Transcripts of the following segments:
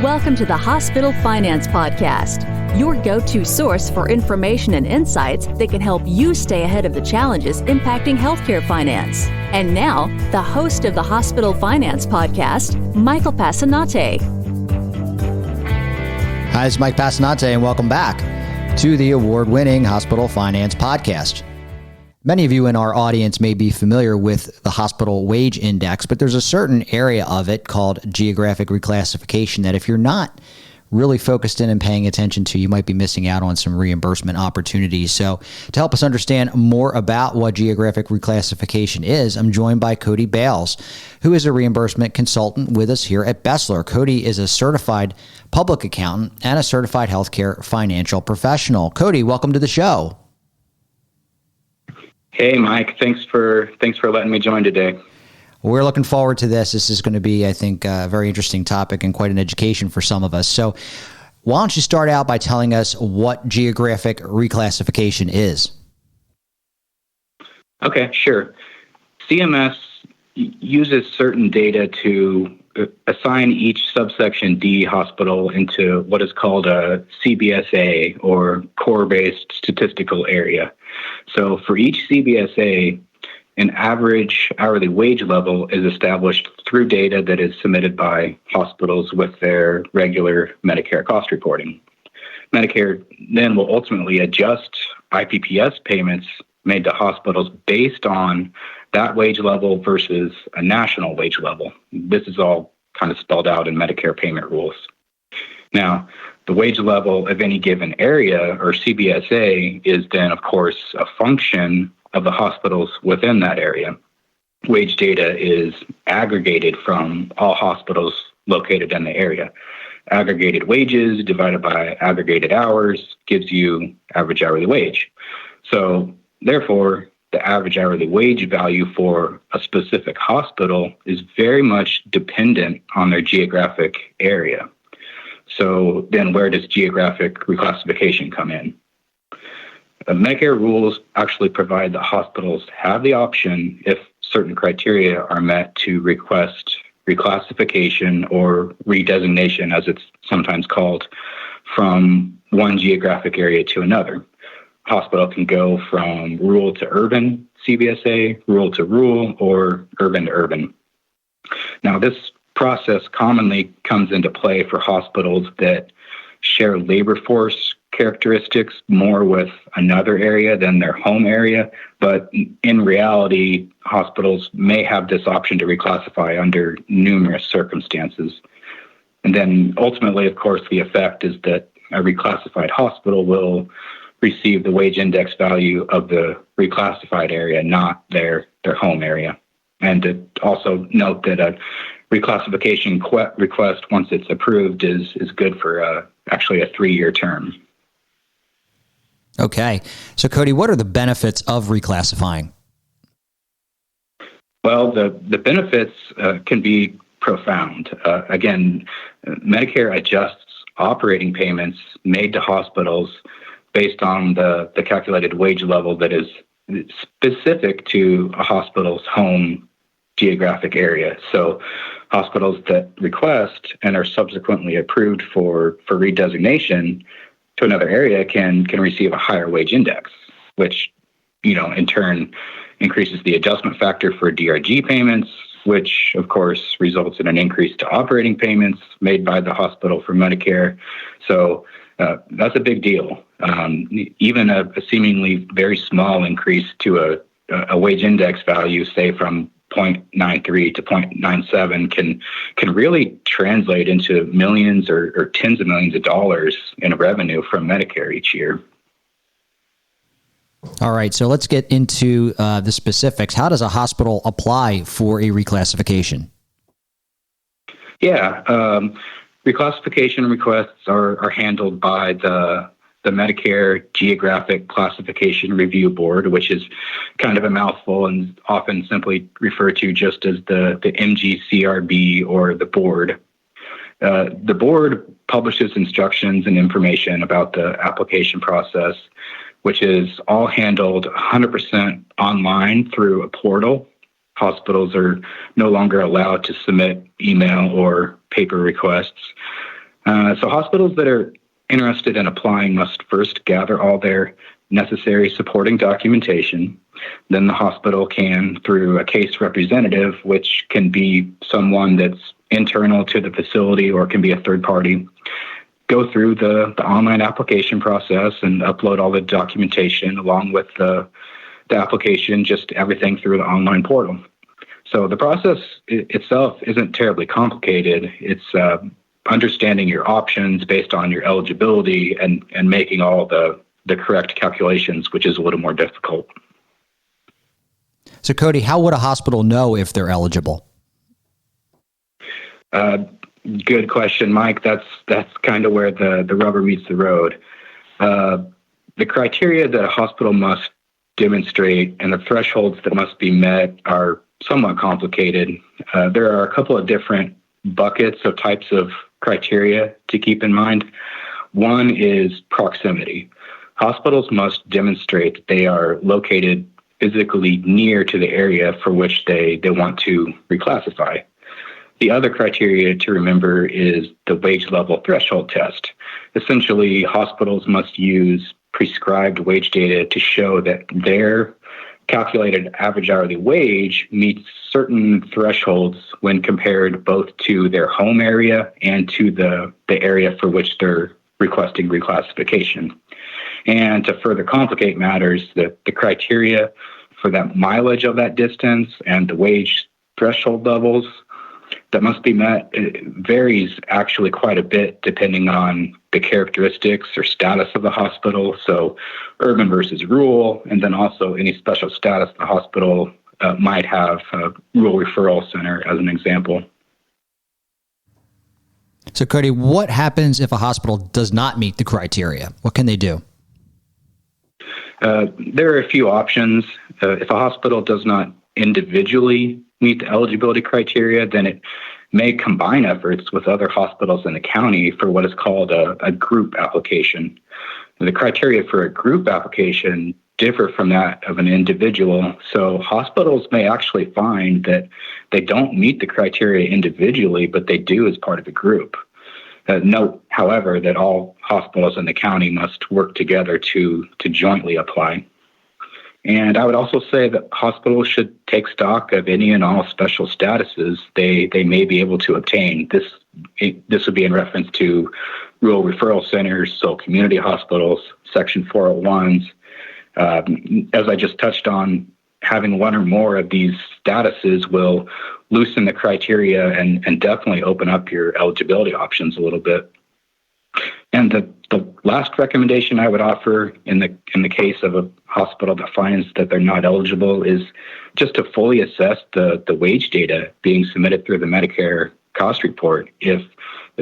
Welcome to the Hospital Finance Podcast, your go-to source for information and insights that can help you stay ahead of the challenges impacting healthcare finance. And now, the host of the Hospital Finance Podcast, Michael Passanante. Hi, it's Mike Passanante, and welcome back to the award-winning Hospital Finance Podcast. Many of you in our audience may be familiar with the hospital wage index, but there's a certain area of it called geographic reclassification that if you're not really focused in and paying attention to, you might be missing out on some reimbursement opportunities. So to help us understand more about what geographic reclassification is, I'm joined by Cody Bales, who is a reimbursement consultant with us here at Besler. Cody is a certified public accountant and a certified healthcare financial professional. Cody, welcome to the show. Hey, Mike. Thanks for letting me join today. We're looking forward to this. This is going to be, I think, a very interesting topic and quite an education for some of us. So why don't you start out by telling us what geographic reclassification is? Okay, sure. CMS uses certain data to assign each subsection D hospital into what is called a CBSA, or core-based statistical area. So for each CBSA, an average hourly wage level is established through data that is submitted by hospitals with their regular Medicare cost reporting. Medicare then will ultimately adjust IPPS payments made to hospitals based on that wage level versus a national wage level. This is all kind of spelled out in Medicare payment rules. Now, the wage level of any given area, or CBSA, is then, of course, a function of the hospitals within that area. Wage data is aggregated from all hospitals located in the area. Aggregated wages divided by aggregated hours gives you average hourly wage. So, therefore, the average hourly wage value for a specific hospital is very much dependent on their geographic area. So then where does geographic reclassification come in? Medicare rules actually provide that hospitals have the option, if certain criteria are met, to request reclassification or redesignation, as it's sometimes called, from one geographic area to another. Hospital can go from rural to urban CBSA, rural to rural, or urban to urban. Now, this process commonly comes into play for hospitals that share labor force characteristics more with another area than their home area, but in reality, hospitals may have this option to reclassify under numerous circumstances. And then ultimately, of course, the effect is that a reclassified hospital will receive the wage index value of the reclassified area, not their home area. And to also note that a reclassification request, once it's approved, is good for actually a 3-year term. Okay. So, Cody, what are the benefits of reclassifying? Well, the benefits can be profound. Again, Medicare adjusts operating payments made to hospitals based on the calculated wage level that is specific to a hospital's home geographic area. So hospitals that request and are subsequently approved for redesignation to another area can receive a higher wage index, which, in turn increases the adjustment factor for DRG payments, which of course results in an increase to operating payments made by the hospital for Medicare. So that's a big deal. Even a seemingly very small increase to a wage index value, say from 0.93 to 0.97, can really translate into millions or tens of millions of dollars in revenue from Medicare each year. All right, so let's get into the specifics. How does a hospital apply for a reclassification? Yeah, reclassification requests are handled by the Medicare Geographic Classification Review Board, which is kind of a mouthful and often simply referred to just as the MGCRB, or the board. The board publishes instructions and information about the application process, which is all handled 100% online through a portal. Hospitals are no longer allowed to submit email or paper requests. So hospitals that are interested in applying must first gather all their necessary supporting documentation. Then the hospital can, through a case representative, which can be someone that's internal to the facility or can be a third party, go through the online application process and upload all the documentation along with the application, just everything through the online portal. So the process itself isn't terribly complicated. It's understanding your options based on your eligibility and making all the correct calculations, which is a little more difficult. So, Cody, how would a hospital know if they're eligible? Good question, Mike. That's kind of where the rubber meets the road. The criteria that a hospital must demonstrate and the thresholds that must be met are somewhat complicated. There are a couple of different buckets of types of criteria to keep in mind. One is proximity. Hospitals must demonstrate that they are located physically near to the area for which they want to reclassify. The other criteria to remember is the wage level threshold test. Essentially, hospitals must use prescribed wage data to show that their calculated average hourly wage meets certain thresholds when compared both to their home area and to the area for which they're requesting reclassification. And to further complicate matters, the criteria for that mileage of that distance and the wage threshold levels that must be met, it varies actually quite a bit depending on the characteristics or status of the hospital. So urban versus rural, and then also any special status the hospital might have, rural referral center as an example. So, Cody, what happens if a hospital does not meet the criteria? What can they do? There are a few options. If a hospital does not individually meet the eligibility criteria, then it may combine efforts with other hospitals in the county for what is called a group application. The criteria for a group application differ from that of an individual. So hospitals may actually find that they don't meet the criteria individually, but they do as part of a group. Note, however, that all hospitals in the county must work together to jointly apply. And I would also say that hospitals should take stock of any and all special statuses they may be able to obtain. This would be in reference to rural referral centers, so community hospitals, Section 401s. As I just touched on, having one or more of these statuses will loosen the criteria and definitely open up your eligibility options a little bit. And the last recommendation I would offer in the case of a hospital that finds that they're not eligible is just to fully assess the wage data being submitted through the Medicare cost report. If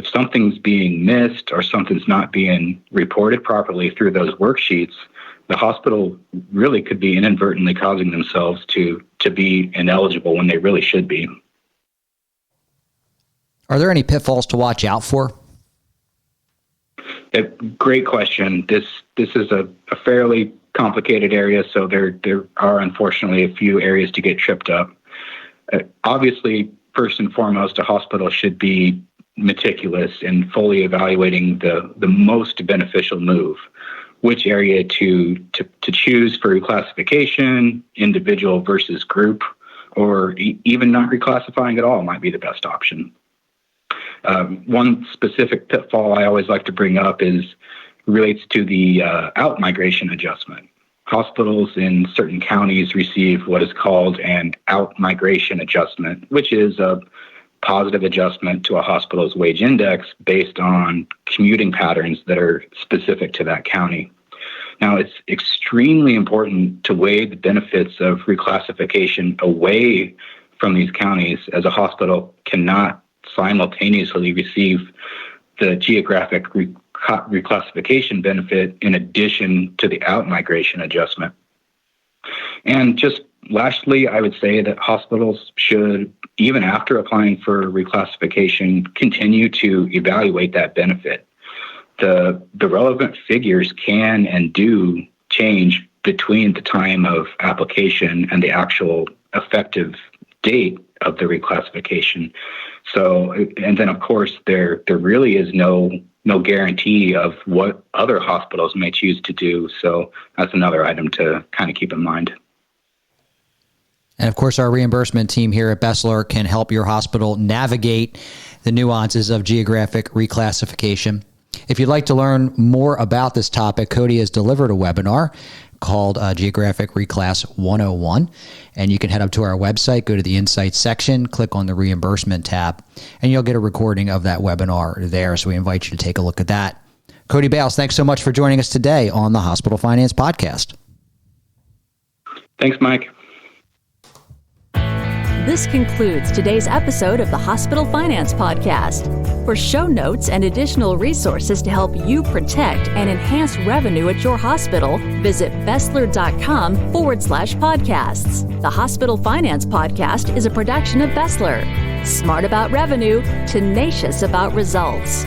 something's being missed or something's not being reported properly through those worksheets, the hospital really could be inadvertently causing themselves to be ineligible when they really should be. Are there any pitfalls to watch out for? Great question. This is a fairly complicated area, so there are unfortunately a few areas to get tripped up. Obviously, first and foremost, a hospital should be meticulous in fully evaluating the most beneficial move. Which area to choose for reclassification, individual versus group, or even not reclassifying at all might be the best option. One specific pitfall I always like to bring up relates to the out-migration adjustment. Hospitals in certain counties receive what is called an out-migration adjustment, which is a positive adjustment to a hospital's wage index based on commuting patterns that are specific to that county. Now, it's extremely important to weigh the benefits of reclassification away from these counties, as a hospital cannot simultaneously receive the geographic reclassification benefit in addition to the out-migration adjustment. And just lastly, I would say that hospitals should, even after applying for reclassification, continue to evaluate that benefit. The relevant figures can and do change between the time of application and the actual effective date of the reclassification. So, and then of course there really is no guarantee of what other hospitals may choose to do. So that's another item to kind of keep in mind. And of course, our reimbursement team here at Besler can help your hospital navigate the nuances of geographic reclassification. If you'd like to learn more about this topic, Cody has delivered a webinar called Geographic Reclass 101. And you can head up to our website, go to the Insights section, click on the Reimbursement tab, and you'll get a recording of that webinar there. So we invite you to take a look at that. Cody Bales, thanks so much for joining us today on the Hospital Finance Podcast. Thanks, Mike. This concludes today's episode of the Hospital Finance Podcast. For show notes and additional resources to help you protect and enhance revenue at your hospital, visit Besler.com/podcasts. The Hospital Finance Podcast is a production of Besler. Smart about revenue, tenacious about results.